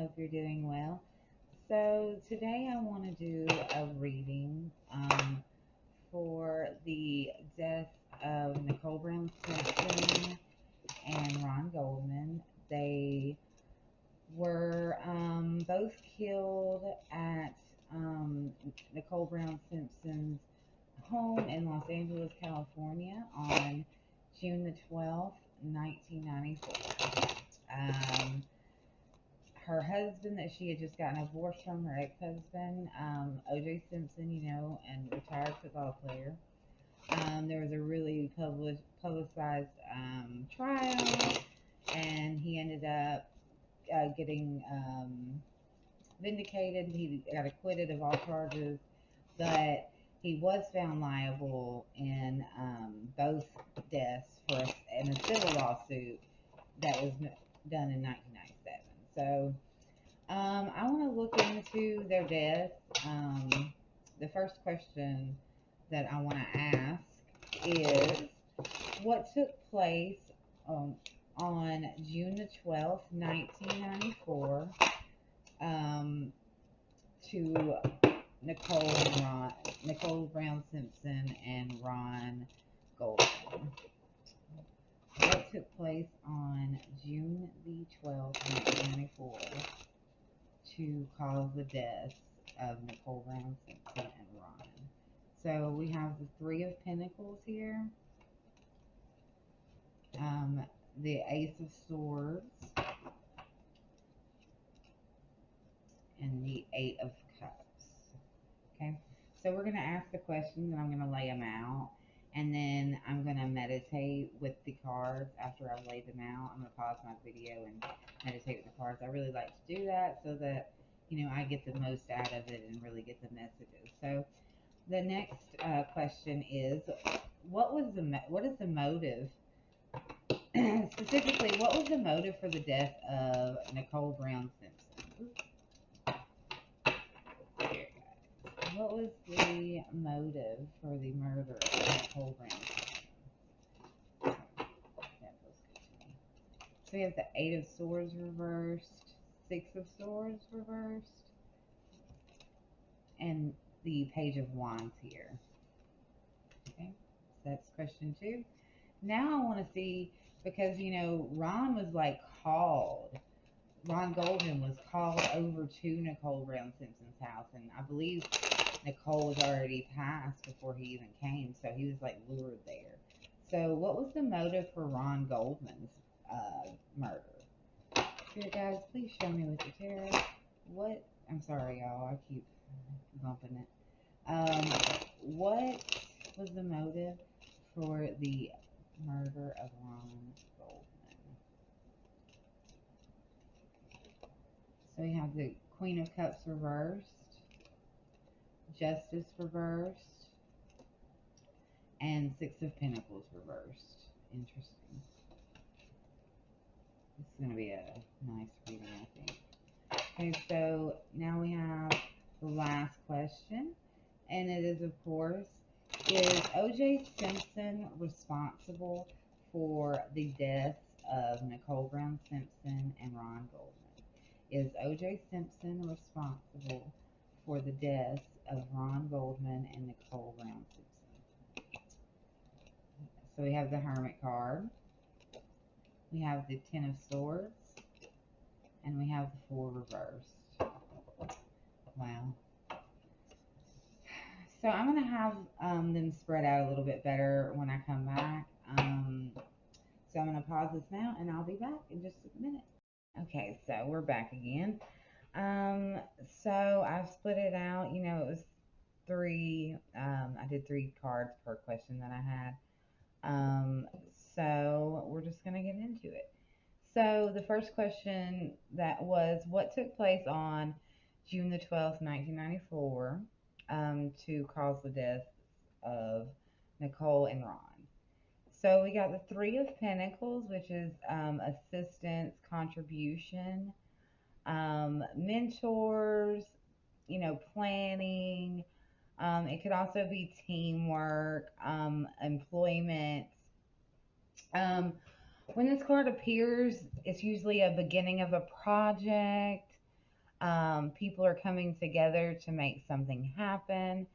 hope you're doing well. So today I want to do a reading for the death of Nicole Brown Simpson and Ron Goldman. They were both killed at Nicole Brown Simpson's home in Los Angeles, California on June the 12th, 1994. Her husband that she had just gotten a divorce from, her ex-husband, O.J. Simpson, and retired football player. There was a really publicized trial, and he ended up getting vindicated. He got acquitted of all charges, but he was found liable in both deaths in a civil lawsuit that was done in 1997. So I want to look into their death. The first question that I want to ask is what took place on June the 12th, 1994, to Nicole Brown Simpson and Ron Goldman. What took place on June the 12th, 1994 to cause the deaths of Nicole Brown Simpson and Ron? So we have the Three of Pentacles here, the Ace of Swords, and the Eight of Cups. Okay, so we're going to ask the questions and I'm going to lay them out. And then I'm going to meditate with the cards after I've laid them out. I'm going to pause my video and meditate with the cards. I really like to do that so that, I get the most out of it and really get the messages. So the next question is, what is the motive? Specifically, what was the motive for the death of Nicole Brown Simpson? What was the motive for the murder of Nicole Brown Simpson? That feels good to me. So we have the Eight of Swords reversed, Six of Swords reversed, and the Page of Wands here. Okay, so that's question 2. Now I want to see, because Ron was Ron Goldman was called over to Nicole Brown Simpson's house, and I believe Nicole was already passed before he even came, so he was lured there. So what was the motive for Ron Goldman's murder? Spirit guys, please show me with the tarot. I'm sorry y'all, I keep bumping it. What was the motive for the murder of Ron Goldman? So we have the Queen of Cups reversed, Justice reversed, and Six of Pentacles reversed. Interesting. This is going to be a nice reading, I think. Okay, so now we have the last question, and it is, of course, is O.J. Simpson responsible for the deaths of Nicole Brown Simpson and Ron Goldman? Is O.J. Simpson responsible for the deaths of Ron Goldman and Nicole Brown Simpson? So we have the Hermit card, we have the Ten of Swords, and we have the Four reversed. Wow. So I'm going to have them spread out a little bit better when I come back. So I'm going to pause this now, and I'll be back in just a minute. Okay, so we're back again. So I've split it out. It was 3. I did 3 cards per question that I had. So we're just going to get into it. So the first question that was, what took place on June the 12th, 1994, to cause the death of Nicole and Ron? So we got the Three of Pentacles, which is assistance, contribution, mentors, planning. It could also be teamwork, employment. When this card appears, it's usually a beginning of a project. People are coming together to make something happen.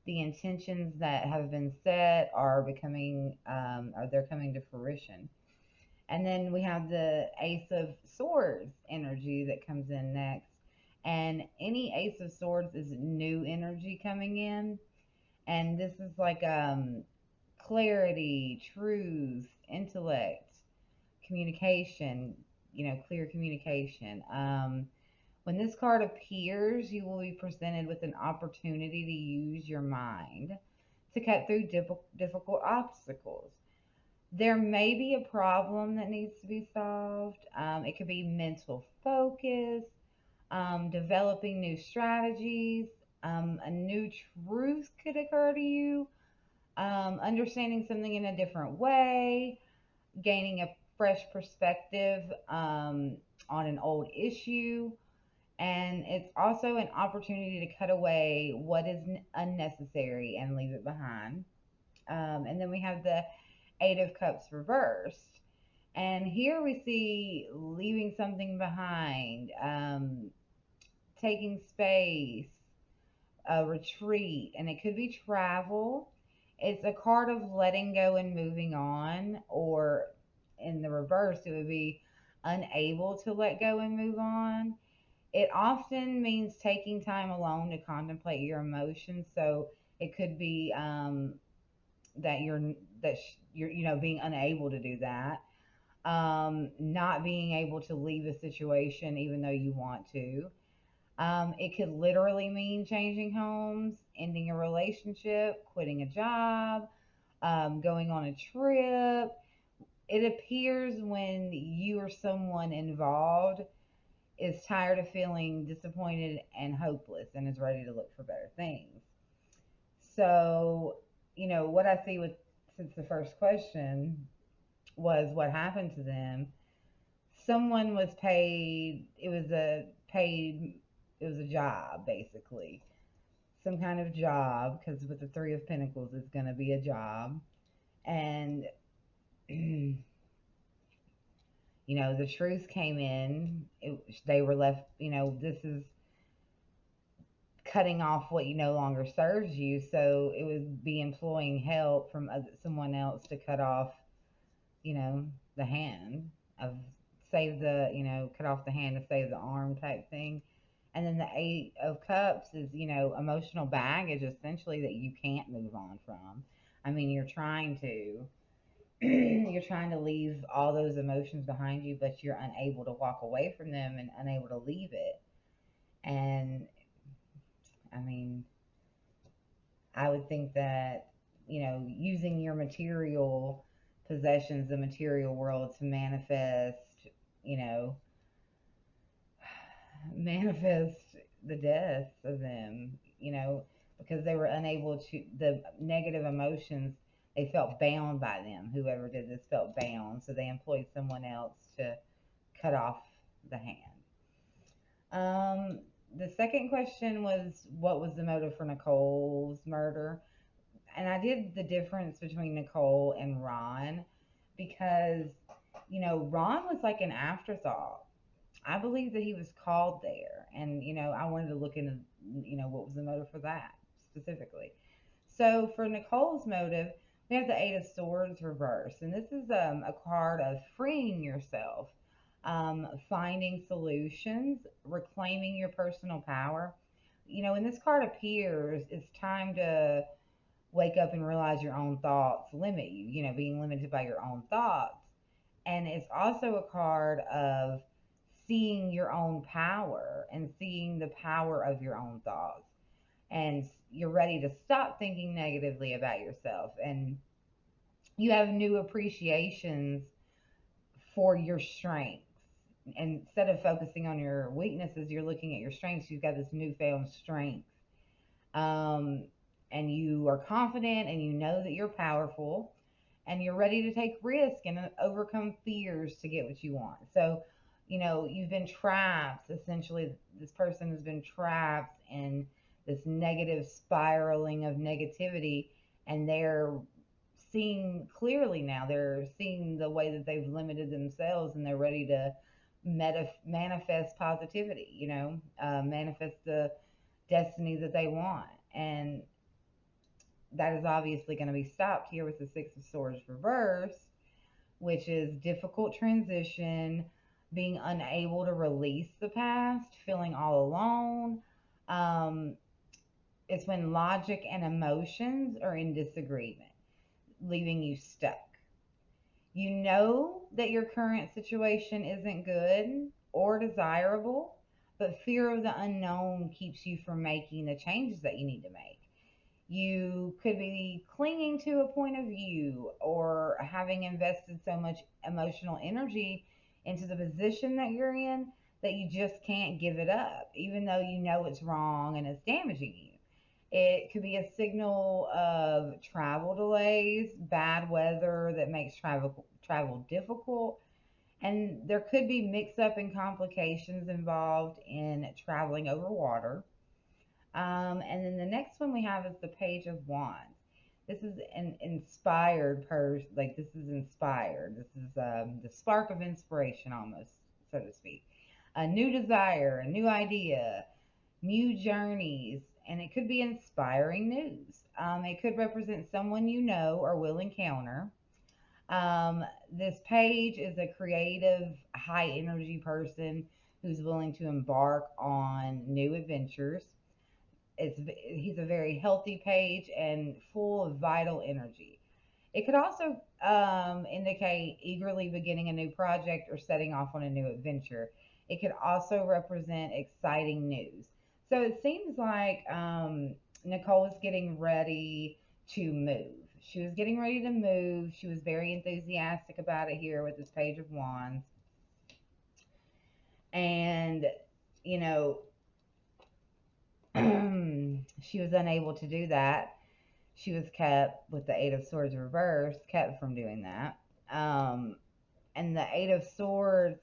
The intentions that have been set are they're coming to fruition. And then we have the Ace of Swords energy that comes in next. And any Ace of Swords is new energy coming in. And this is like clarity, truth, intellect, communication, clear communication. When this card appears, you will be presented with an opportunity to use your mind to cut through difficult obstacles. There may be a problem that needs to be solved. It could be mental focus, developing new strategies, a new truth could occur to you, understanding something in a different way, gaining a fresh perspective on an old issue. And it's also an opportunity to cut away what is unnecessary and leave it behind. And then we have the Eight of Cups reversed. And here we see leaving something behind, taking space, a retreat, and it could be travel. It's a card of letting go and moving on, or in the reverse, it would be unable to let go and move on. It often means taking time alone to contemplate your emotions. So it could be that you're being unable to do that, not being able to leave a situation even though you want to. It could literally mean changing homes, ending a relationship, quitting a job, going on a trip. It appears when you or someone involved is tired of feeling disappointed and hopeless and is ready to look for better things. So, what I see with, since the first question was what happened to them, someone was paid, it was a job basically. Some kind of job, because with the Three of Pentacles, it's going to be a job. And, the truth came in. They were left, this is cutting off what you no longer serves you. So it would be employing help from someone else to cut off, the hand of cut off the hand to save the arm type thing. And then the Eight of Cups is, emotional baggage essentially that you can't move on from. I mean, you're trying to. You're trying to leave all those emotions behind you, but you're unable to walk away from them and unable to leave it. And I mean, I would think that, using your material possessions, the material world to manifest, you know, manifest the death of them, because they were unable to, the negative emotions, they felt bound by them. Whoever did this felt bound. So they employed someone else to cut off the hand. The second question was, what was the motive for Nicole's murder? And I did the difference between Nicole and Ron because, Ron was like an afterthought. I believe that he was called there, and I wanted to look into what was the motive for that specifically. So for Nicole's motive, we have the Eight of Swords reversed, and this is a card of freeing yourself, finding solutions, reclaiming your personal power. When this card appears, it's time to wake up and realize your own thoughts limit you. Being limited by your own thoughts. And it's also a card of seeing your own power and seeing the power of your own thoughts. And you're ready to stop thinking negatively about yourself. And you have new appreciations for your strengths. And instead of focusing on your weaknesses, you're looking at your strengths. You've got this newfound strength. Um, and you are confident and you know that you're powerful and you're ready to take risk and overcome fears to get what you want. So, you've been trapped. Essentially, this person has been trapped in this negative spiraling of negativity, and they're seeing clearly now. They're seeing the way that they've limited themselves, and they're ready to manifest positivity, manifest the destiny that they want. And that is obviously going to be stopped here with the Six of Swords reverse, which is difficult transition, being unable to release the past, feeling all alone. Um, it's when logic and emotions are in disagreement, leaving you stuck. You know that your current situation isn't good or desirable, but fear of the unknown keeps you from making the changes that you need to make. You could be clinging to a point of view or having invested so much emotional energy into the position that you're in that you just can't give it up, even though you know it's wrong and it's damaging you. It could be a signal of travel delays, bad weather that makes travel difficult, and there could be mix up and complications involved in traveling over water. And then the next one we have is the Page of Wands. This is an inspired person, like this is inspired. This is the spark of inspiration, almost, so to speak. A new desire, a new idea, new journeys, and it could be inspiring news. It could represent someone you know or will encounter. This page is a creative, high energy person who's willing to embark on new adventures. He's a very healthy page and full of vital energy. It could also indicate eagerly beginning a new project or setting off on a new adventure. It could also represent exciting news. So it seems like Nicole was getting ready to move. She was getting ready to move. She was very enthusiastic about it here with this Page of Wands. And, you know, she was unable to do that. She was kept with the Eight of Swords reversed, kept from doing that. And the Eight of Swords,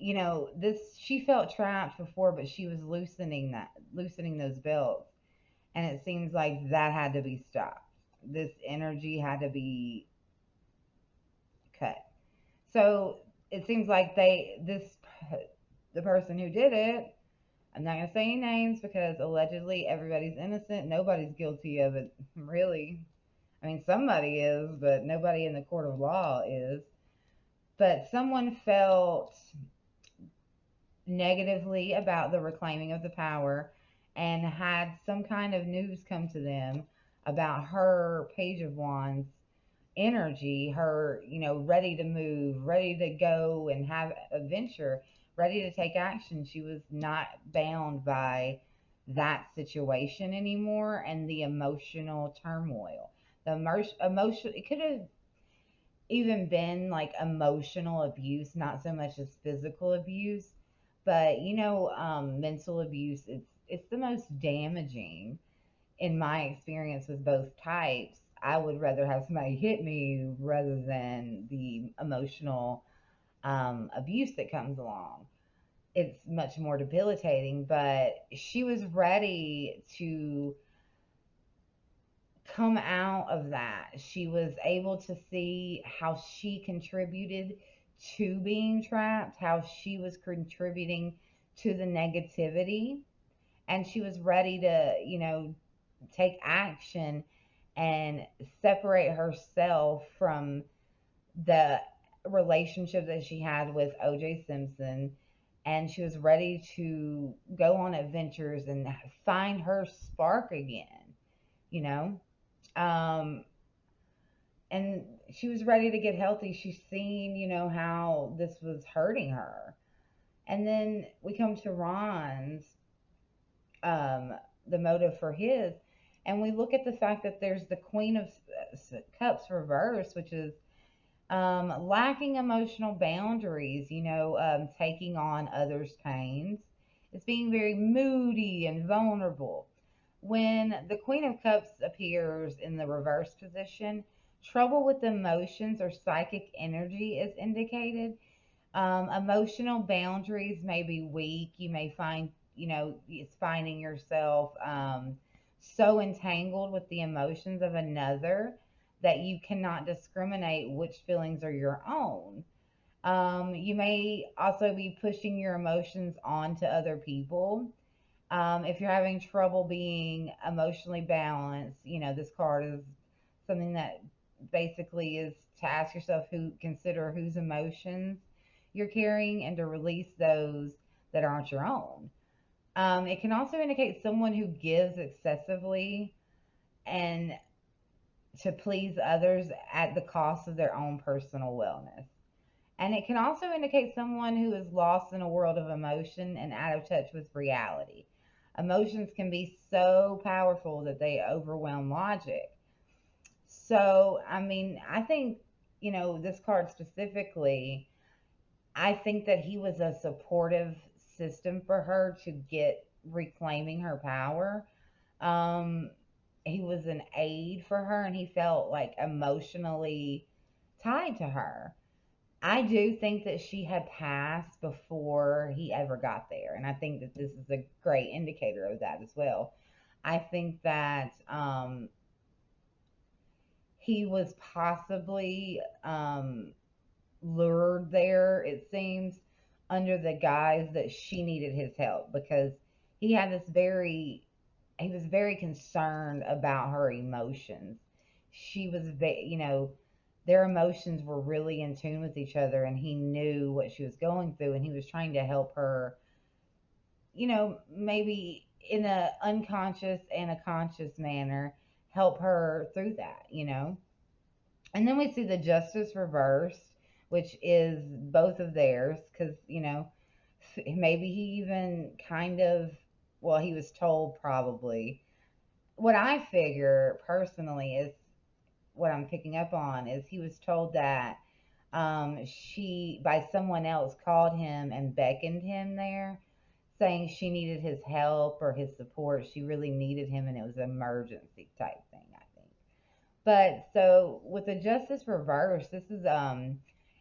this she felt trapped before, but she was loosening those belts, and it seems like that had to be stopped. This energy had to be cut. So it seems like the person who did it. I'm not gonna say any names because allegedly everybody's innocent. Nobody's guilty of it, really. I mean, somebody is, but nobody in the court of law is. But someone felt negatively about the reclaiming of the power and had some kind of news come to them about her Page of Wands energy, her, ready to move, ready to go and have adventure, ready to take action. She was not bound by that situation anymore and the emotional turmoil. The emotion, it could have even been like emotional abuse, not so much as physical abuse, but mental abuse. It's the most damaging in my experience with both types. I would rather have somebody hit me rather than the emotional abuse that comes along. It's much more debilitating, but she was ready to come out of that. She was able to see how she contributed to being trapped, how she was contributing to the negativity, and she was ready to, take action and separate herself from the relationship that she had with OJ Simpson. And she was ready to go on adventures and find her spark again, you know? Um, and she was ready to get healthy. She's seen, how this was hurting her. And then we come to Ron's, um, the motive for his, and we look at the fact that there's the Queen of Cups reverse, which is lacking emotional boundaries, taking on others' pains. It's being very moody and vulnerable. When the Queen of Cups appears in the reverse position, trouble with emotions or psychic energy is indicated. Emotional boundaries may be weak. You may find, it's finding yourself so entangled with the emotions of another that you cannot discriminate which feelings are your own. You may also be pushing your emotions onto other people. If you're having trouble being emotionally balanced, this card is something that basically is to ask yourself consider whose emotions you're carrying and to release those that aren't your own. It can also indicate someone who gives excessively and to please others at the cost of their own personal wellness. And it can also indicate someone who is lost in a world of emotion and out of touch with reality. Emotions can be so powerful that they overwhelm logic. So, I mean, I think, this card specifically, I think that he was a supportive system for her to get reclaiming her power. Um, he was an aid for her and he felt like emotionally tied to her. I do think that she had passed before he ever got there. And I think that this is a great indicator of that as well. I think that he was possibly lured there, it seems, under the guise that she needed his help because he had this very, he was very concerned about her emotions. She was, their emotions were really in tune with each other and he knew what she was going through and he was trying to help her, maybe in a unconscious and a conscious manner, help her through that. And then we see the justice reversed, which is both of theirs, because, maybe he even kind of, well, he was told probably. What I figure personally is what I'm picking up on is he was told that she, by someone else, called him and beckoned him there, saying she needed his help or his support. She really needed him, and it was an emergency type thing, I think. But so with the justice reverse, this is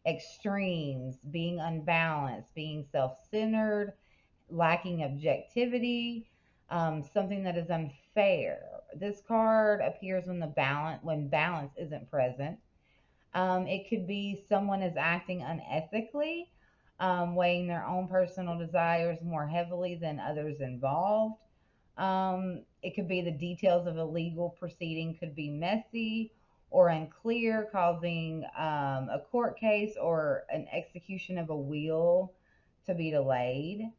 extremes, being unbalanced, being self-centered, lacking objectivity, something that is unfair. This card appears when balance isn't present. It could be someone is acting unethically, weighing their own personal desires more heavily than others involved. It could be the details of a legal proceeding could be messy or unclear, causing a court case or an execution of a will to be delayed.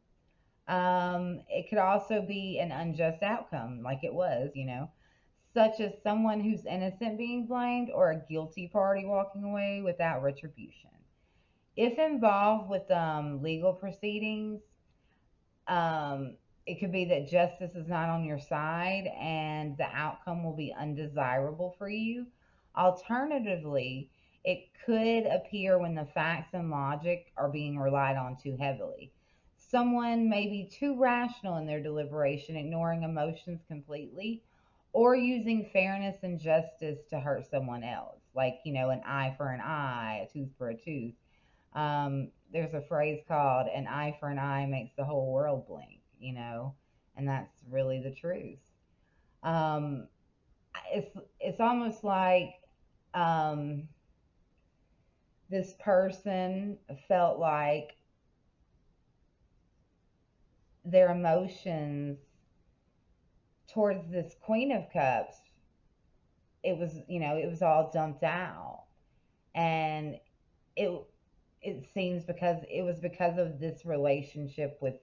It could also be an unjust outcome, like it was, such as someone who's innocent being blamed or a guilty party walking away without retribution. If involved with legal proceedings, um, it could be that justice is not on your side and the outcome will be undesirable for you. Alternatively, it could appear when the facts and logic are being relied on too heavily. Someone may be too rational in their deliberation, ignoring emotions completely, or using fairness and justice to hurt someone else, like, an eye for an eye, a tooth for a tooth. There's a phrase called "an eye for an eye makes the whole world blink," and that's really the truth. Um, it's almost like um, this person felt like their emotions towards this Queen of Cups, it was all dumped out, and it it seems because of this relationship with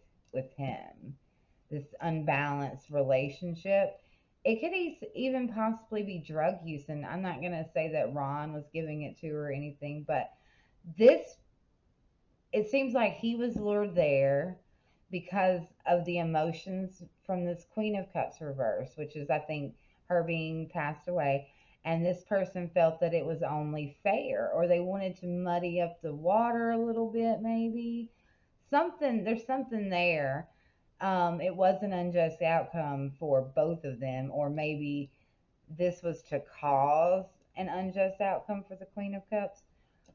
him, this unbalanced relationship. It could even possibly be drug use, and I'm not gonna say that Ron was giving it to her or anything, but this it seems like he was lured there because of the emotions from this Queen of Cups reverse, which is, I think, her being passed away. And this person felt that it was only fair, or they wanted to muddy up the water a little bit, maybe. There's something there. It was an unjust outcome for both of them, or maybe this was to cause an unjust outcome for the Queen of Cups.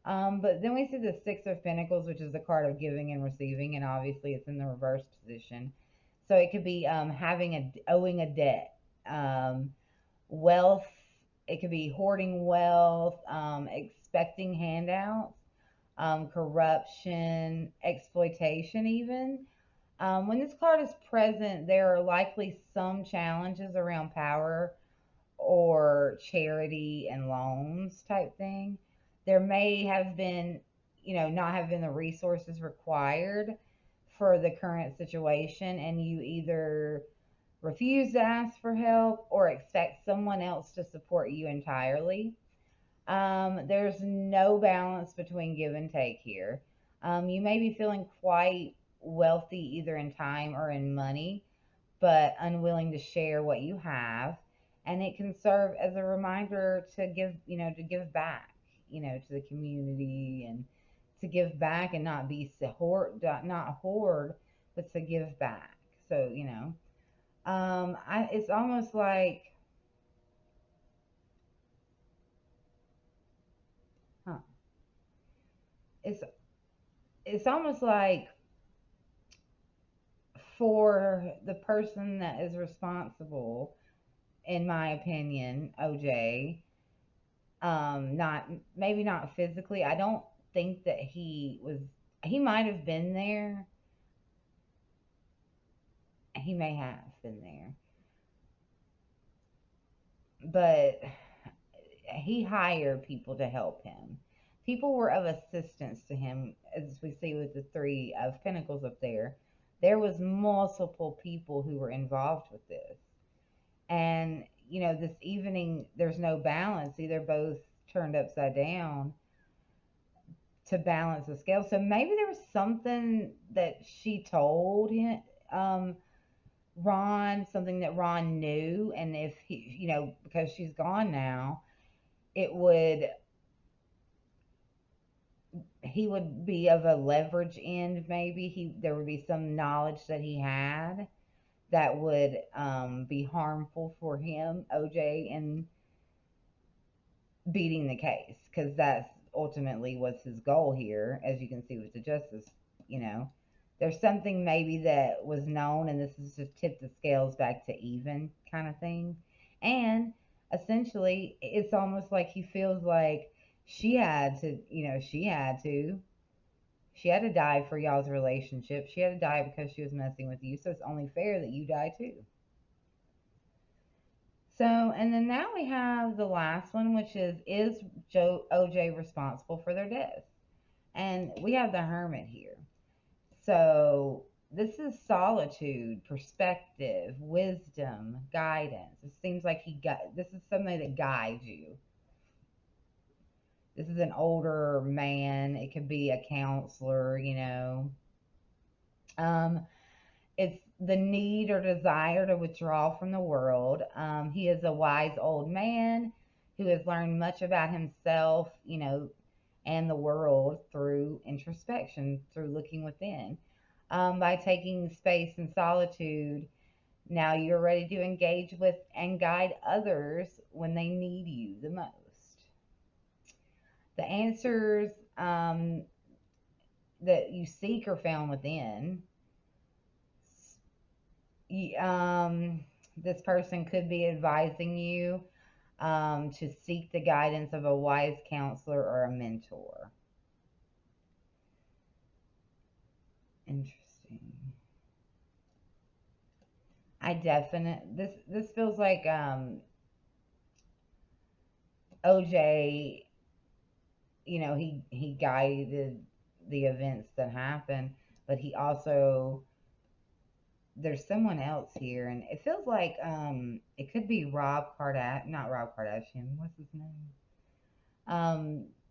But then we see the Six of Pentacles, which is the card of giving and receiving, and obviously it's in the reverse position. So it could be owing a debt, wealth. It could be hoarding wealth, expecting handouts. corruption, exploitation, even. When this card is present, there are likely some challenges around power or charity and loans type thing. There may have been, not have been the resources required for the current situation, and you either refuse to ask for help or expect someone else to support you entirely. There's no balance between give and take here. You may be feeling quite wealthy either in time or in money, but unwilling to share what you have. And it can serve as a reminder to give, to give back, to the community, and to give back and not be not hoard, but to give back. So, it's almost like, huh, it's, it's almost like for the person that is responsible, in my opinion, OJ, not, maybe not physically. I don't think that he might have been there. He may have been there, but he hired people to help him. People were of assistance to him, as we see with the three of pentacles up there. There was multiple people who were involved with this. And, this evening, there's no balance. Either both turned upside down to balance the scale. So maybe there was something that she told him, Ron, something that Ron knew. And if he, because she's gone now, it would, he would be of a leverage end. Maybe there would be some knowledge that he had that would be harmful for him, OJ, and beating the case, because that's ultimately was his goal here, as you can see with the justice. you know there's something maybe that was known, and this is just tip the scales back to even kind of thing. And essentially it's almost like he feels like she had to, she had to die for y'all's relationship. She had to die because she was messing with you, so it's only fair that you die too. So, and then now we have the last one, which is OJ responsible for their death? And we have the Hermit here. So, this is solitude, perspective, wisdom, guidance. It seems like this is somebody that guides you. This is an older man. It could be a counselor. Um, It's the need or desire to withdraw from the world. He is a wise old man who has learned much about himself, and the world through introspection, through looking within. By taking space and solitude, now you're ready to engage with and guide others when they need you the most. The answers that you seek are found within. This person could be advising you to seek the guidance of a wise counselor or a mentor. Interesting. This feels like OJ, he guided the events that happened, but he also, there's someone else here, and it feels like it could be not Rob Kardashian, what's his name?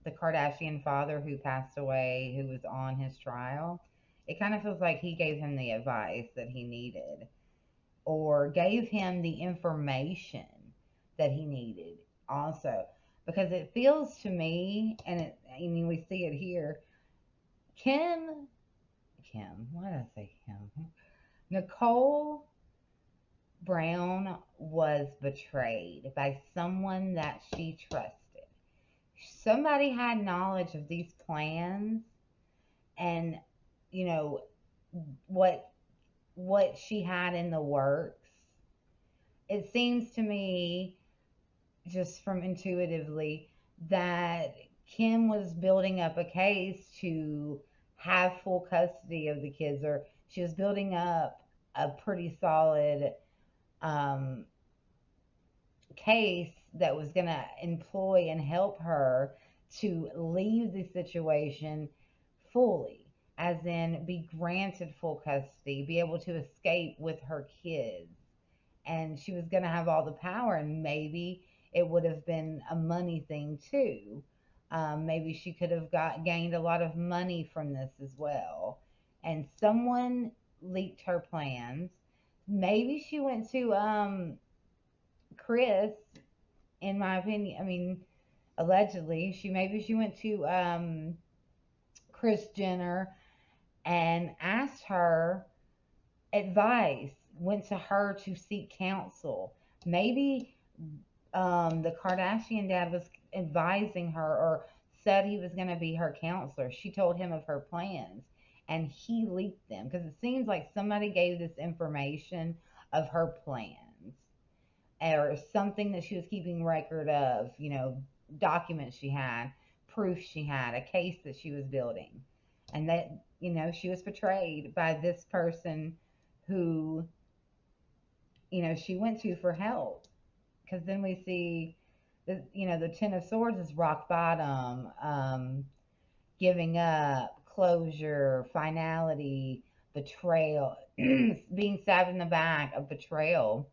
The Kardashian father who passed away, who was on his trial. It kind of feels like he gave him the advice that he needed, or gave him the information that he needed also. Because it feels to me, and we see it here, Kim, why did I say Kim? Nicole Brown was betrayed by someone that she trusted. Somebody had knowledge of these plans, and you know what she had in the works. It seems to me, just from intuitively, that Kim was building up a case to have full custody of the kids, or she was building up a pretty solid um, case that was going to employ and help her to leave the situation fully, as in be granted full custody, be able to escape with her kids. And she was going to have all the power, and maybe it would have been a money thing too. Maybe she could have gained a lot of money from this as well. And someone leaked her plans. Maybe she went to Chris, in my opinion. I mean, allegedly, she went to Chris Jenner and asked her advice, went to her to seek counsel. Maybe the Kardashian dad was advising her, or said he was going to be her counselor. She told him of her plans and he leaked them, because it seems like somebody gave this information of her plans, or something that she was keeping record of, documents she had, proof she had, a case that she was building. And that, she was betrayed by this person who, she went to for help. Because then we see the Ten of Swords is rock bottom, giving up, closure, finality, betrayal, being stabbed in the back, of betrayal.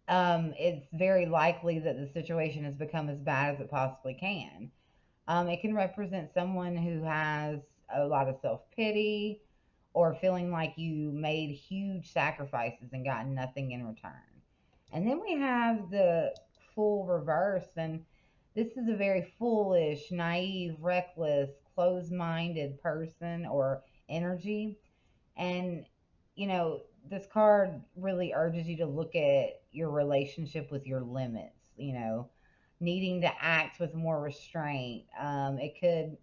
It's very likely that the situation has become as bad as it possibly can. It can represent someone who has a lot of self pity, or feeling like you made huge sacrifices and got nothing in return. And then we have the full reverse, and this is a very foolish, naive, reckless, closed minded person or energy. And, this card really urges you to look at your relationship with your limits, needing to act with more restraint. It could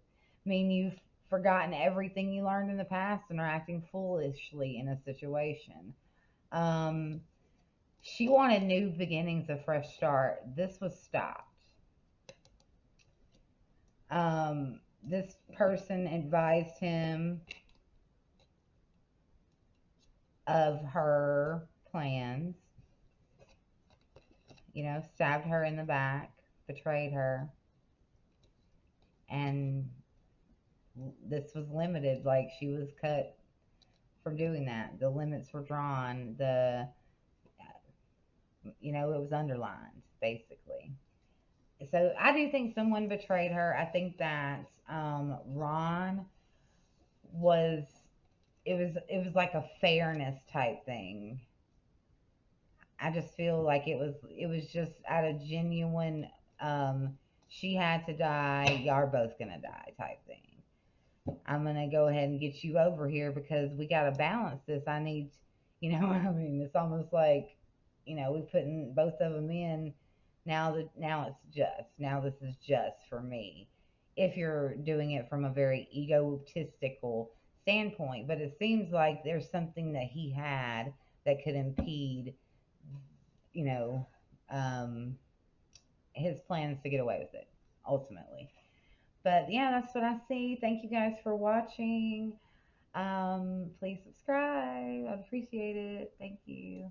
mean you've forgotten everything you learned in the past and are acting foolishly in a situation. Um, she wanted new beginnings, a fresh start. This was stopped. This person advised him of her plans, stabbed her in the back, betrayed her, and this was limited. Like, she was cut from doing that. The limits were drawn. It was underlined, basically. So I do think someone betrayed her. I think that Ron was, it was like a fairness type thing. I just feel like it was just out of genuine, um she had to die, y'all are both gonna die type thing. I'm gonna go ahead and get you over here because we gotta balance this. I need, I mean, it's almost like, we putting both of them in. Now it's just, now this is just for me. If you're doing it from a very egotistical standpoint, but it seems like there's something that he had that could impede, you know, um, his plans to get away with it ultimately. But yeah, that's what I see. Thank you guys for watching. Please subscribe. I'd appreciate it. Thank you.